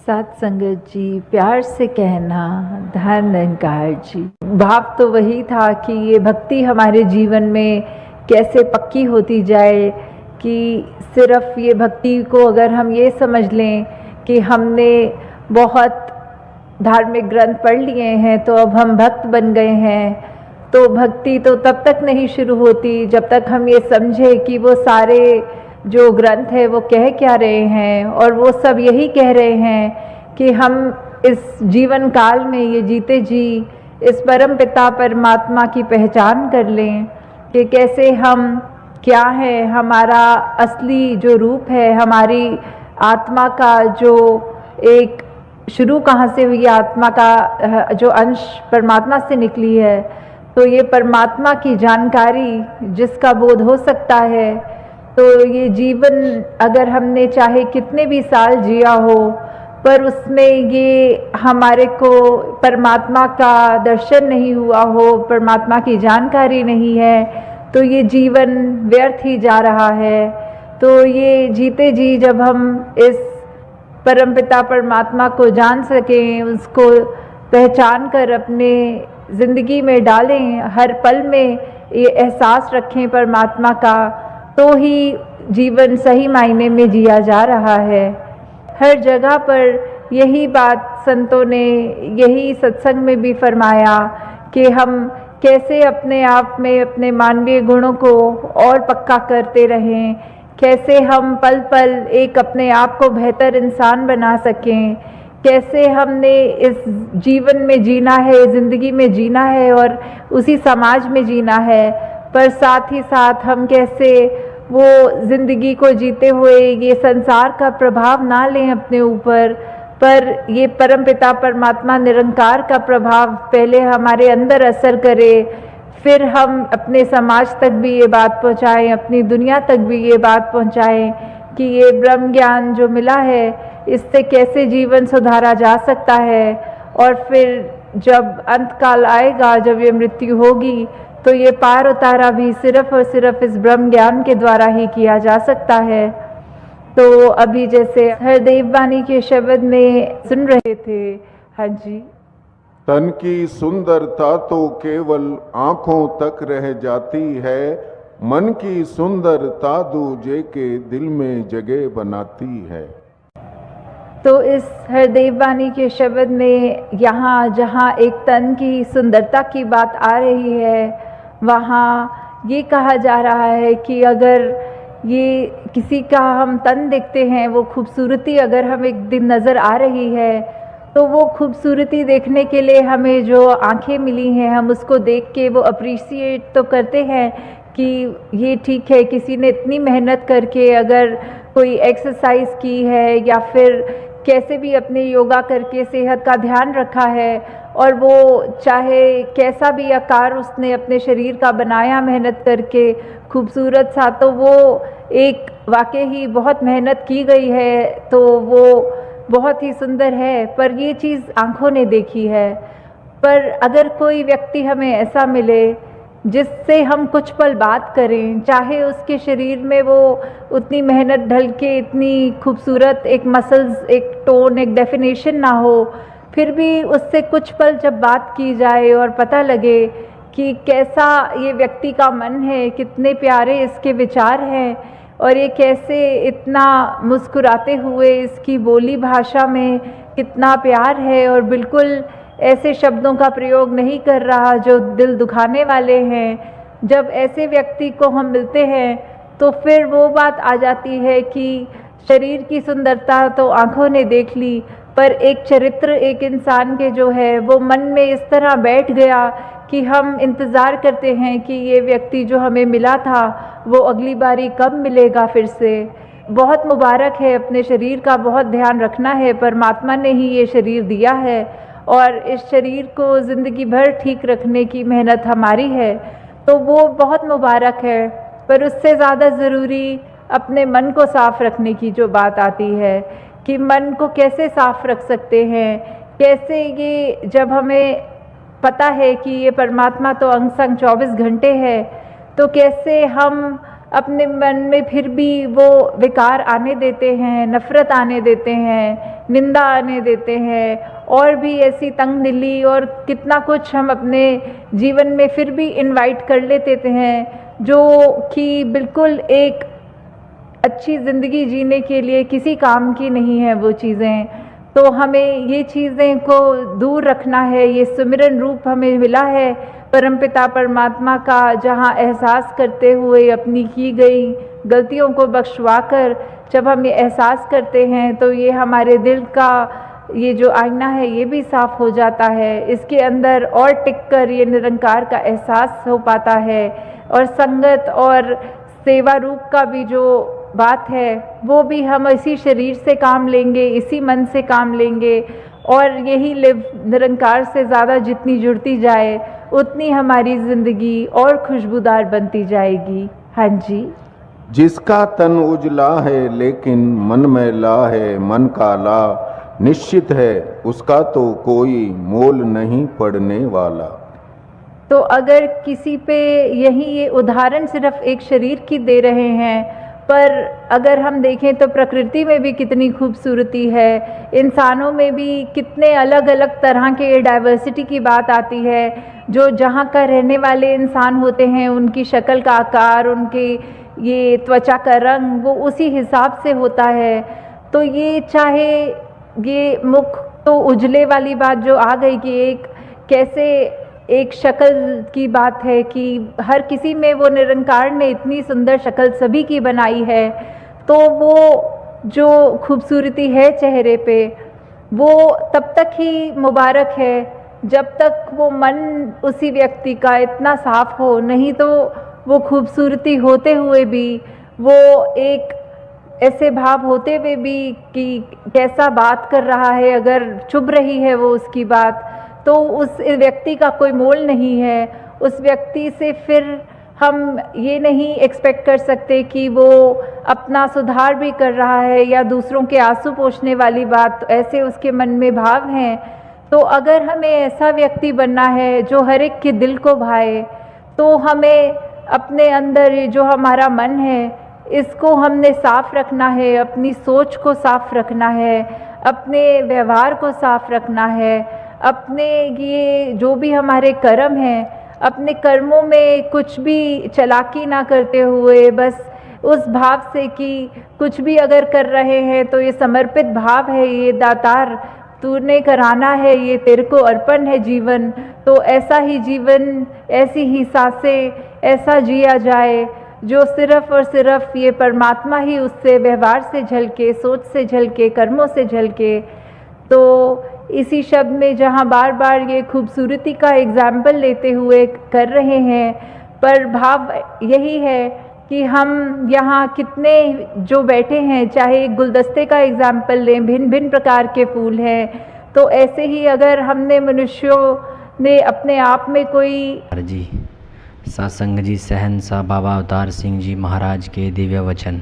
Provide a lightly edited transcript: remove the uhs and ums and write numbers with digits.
साथ संगत जी, प्यार से कहना धन निरंकार जी। भाव तो वही था कि ये भक्ति हमारे जीवन में कैसे पक्की होती जाए कि सिर्फ ये भक्ति को अगर हम ये समझ लें कि हमने बहुत धार्मिक ग्रंथ पढ़ लिए हैं तो अब हम भक्त बन गए हैं, तो भक्ति तो तब तक नहीं शुरू होती जब तक हम ये समझे कि वो सारे जो ग्रंथ है वो कह क्या रहे हैं। और वो सब यही कह रहे हैं कि हम इस जीवन काल में ये जीते जी इस परम पिता परमात्मा की पहचान कर लें कि कैसे हम क्या है, हमारा असली जो रूप है, हमारी आत्मा का जो एक शुरू कहाँ से हुई, आत्मा का जो अंश परमात्मा से निकली है। तो ये परमात्मा की जानकारी जिसका बोध हो सकता है, तो ये जीवन अगर हमने चाहे कितने भी साल जिया हो पर उसमें ये हमारे को परमात्मा का दर्शन नहीं हुआ हो, परमात्मा की जानकारी नहीं है, तो ये जीवन व्यर्थ ही जा रहा है। तो ये जीते जी जब हम इस परमपिता परमात्मा को जान सकें, उसको पहचान कर अपने ज़िंदगी में डालें, हर पल में ये एहसास रखें परमात्मा का, तो ही जीवन सही मायने में जिया जा रहा है। हर जगह पर यही बात संतों ने, यही सत्संग में भी फरमाया कि हम कैसे अपने आप में अपने मानवीय गुणों को और पक्का करते रहें, कैसे हम पल पल एक अपने आप को बेहतर इंसान बना सकें, कैसे हमने इस जीवन में जीना है, ज़िंदगी में जीना है और उसी समाज में जीना है, पर साथ ही साथ हम कैसे वो ज़िंदगी को जीते हुए ये संसार का प्रभाव ना लें अपने ऊपर, पर ये परमपिता परमात्मा निरंकार का प्रभाव पहले हमारे अंदर असर करे, फिर हम अपने समाज तक भी ये बात पहुँचाएँ, अपनी दुनिया तक भी ये बात पहुँचाएँ कि ये ब्रह्म ज्ञान जो मिला है इससे कैसे जीवन सुधारा जा सकता है। और फिर जब अंत काल आएगा, जब ये मृत्यु होगी, तो ये पार उतारा भी सिर्फ और सिर्फ इस ब्रह्म ज्ञान के द्वारा ही किया जा सकता है। तो अभी जैसे हरदेव वाणी के शब्द में सुन रहे थे, हाँ जी, तन की सुंदरता तो केवल आंखों तक रह जाती है, मन की सुंदरता दूजे के दिल में जगह बनाती है। तो इस हरदेव वाणी के शब्द में यहाँ जहाँ एक तन की सुंदरता की बात आ रही है, वहाँ ये कहा जा रहा है कि अगर ये किसी का हम तन देखते हैं, वो खूबसूरती अगर हम एक दिन नज़र आ रही है, तो वो खूबसूरती देखने के लिए हमें जो आंखें मिली हैं, हम उसको देख के वो अप्रिशिएट तो करते हैं कि ये ठीक है, किसी ने इतनी मेहनत करके अगर कोई एक्सरसाइज की है या फिर कैसे भी अपने योगा करके सेहत का ध्यान रखा है, और वो चाहे कैसा भी आकार उसने अपने शरीर का बनाया मेहनत करके खूबसूरत सा, तो वो एक वाकई ही बहुत मेहनत की गई है, तो वो बहुत ही सुंदर है, पर ये चीज़ आँखों ने देखी है। पर अगर कोई व्यक्ति हमें ऐसा मिले जिससे हम कुछ पल बात करें, चाहे उसके शरीर में वो उतनी मेहनत ढल के इतनी खूबसूरत एक मसल्स, एक टोन, एक डेफिनेशन ना हो, फिर भी उससे कुछ पल जब बात की जाए और पता लगे कि कैसा ये व्यक्ति का मन है, कितने प्यारे इसके विचार हैं, और ये कैसे इतना मुस्कुराते हुए इसकी बोली भाषा में कितना प्यार है और बिल्कुल ऐसे शब्दों का प्रयोग नहीं कर रहा जो दिल दुखाने वाले हैं। जब ऐसे व्यक्ति को हम मिलते हैं तो फिर वो बात आ जाती है कि शरीर की सुंदरता तो आँखों ने देख ली, पर एक चरित्र एक इंसान के जो है वो मन में इस तरह बैठ गया कि हम इंतज़ार करते हैं कि ये व्यक्ति जो हमें मिला था वो अगली बारी कब मिलेगा फिर से। बहुत मुबारक है, अपने शरीर का बहुत ध्यान रखना है, परमात्मा ने ही ये शरीर दिया है और इस शरीर को ज़िंदगी भर ठीक रखने की मेहनत हमारी है, तो वो बहुत मुबारक है। पर उससे ज़्यादा ज़रूरी अपने मन को साफ़ रखने की जो बात आती है कि मन को कैसे साफ़ रख सकते हैं, कैसे ये जब हमें पता है कि ये परमात्मा तो अंग संग 24 घंटे है, तो कैसे हम अपने मन में फिर भी वो विकार आने देते हैं, नफ़रत आने देते हैं, निंदा आने देते हैं, और भी ऐसी तंगदिली और कितना कुछ हम अपने जीवन में फिर भी इनवाइट कर लेते हैं, जो कि बिल्कुल एक अच्छी ज़िंदगी जीने के लिए किसी काम की नहीं है वो चीज़ें। तो हमें ये चीज़ें को दूर रखना है। ये सुमिरन रूप हमें मिला है परमपिता परमात्मा का, जहाँ एहसास करते हुए अपनी की गई गलतियों को बख्शवा कर जब हम ये एहसास करते हैं तो ये हमारे दिल का ये जो आईना है ये भी साफ़ हो जाता है। इसके अंदर और टिककर ये निरंकार का एहसास हो पाता है, और संगत और सेवा रूप का भी जो बात है वो भी हम इसी शरीर से काम लेंगे, इसी मन से काम लेंगे, और यही लिव निरंकार से ज़्यादा जितनी जुड़ती जाए उतनी हमारी ज़िंदगी और खुशबूदार बनती जाएगी। हाँ जी। जिसका तन उजला है लेकिन मन मैला है, मन काला निश्चित है उसका तो कोई मोल नहीं पड़ने वाला। तो अगर किसी पे यही ये उदाहरण सिर्फ एक शरीर की दे रहे हैं, पर अगर हम देखें तो प्रकृति में भी कितनी खूबसूरती है, इंसानों में भी कितने अलग अलग तरह के डाइवर्सिटी की बात आती है। जो जहाँ का रहने वाले इंसान होते हैं उनकी शक्ल का आकार, उनके ये त्वचा का रंग वो उसी हिसाब से होता है। तो ये चाहे ये मुख तो उजले वाली बात जो आ गई कि एक कैसे एक शक्ल की बात है कि हर किसी में वो निरंकार ने इतनी सुंदर शक्ल सभी की बनाई है, तो वो जो खूबसूरती है चेहरे पे वो तब तक ही मुबारक है जब तक वो मन उसी व्यक्ति का इतना साफ हो, नहीं तो वो खूबसूरती होते हुए भी, वो एक ऐसे भाव होते हुए भी कि कैसा बात कर रहा है, अगर चुभ रही है वो उसकी बात, तो उस व्यक्ति का कोई मोल नहीं है। उस व्यक्ति से फिर हम ये नहीं एक्सपेक्ट कर सकते कि वो अपना सुधार भी कर रहा है या दूसरों के आंसू पोंछने वाली बात ऐसे उसके मन में भाव हैं। तो अगर हमें ऐसा व्यक्ति बनना है जो हर एक के दिल को भाए, तो हमें अपने अंदर जो हमारा मन है इसको हमने साफ़ रखना है, अपनी सोच को साफ़ रखना है, अपने व्यवहार को साफ़ रखना है, अपने ये जो भी हमारे कर्म हैं, अपने कर्मों में कुछ भी चालाकी ना करते हुए बस उस भाव से कि कुछ भी अगर कर रहे हैं तो ये समर्पित भाव है, ये दातार तूने कराना है, ये तेरे को अर्पण है जीवन। तो ऐसा ही जीवन, ऐसी ही सांसें ऐसा जिया जाए जो सिर्फ़ और सिर्फ ये परमात्मा ही उससे व्यवहार से झलके, सोच से झलके, कर्मों से झलके। तो इसी शब्द में जहाँ बार बार ये खूबसूरती का एग्जाम्पल लेते हुए कर रहे हैं, पर भाव यही है कि हम यहाँ कितने जो बैठे हैं, चाहे एक गुलदस्ते का एग्जाम्पल लें, भिन्न भिन्न प्रकार के फूल हैं, तो ऐसे ही अगर हमने मनुष्यों ने अपने आप में कोई जी सत्संग जी सहनशाह बाबा अवतार सिंह जी महाराज के दिव्य वचन।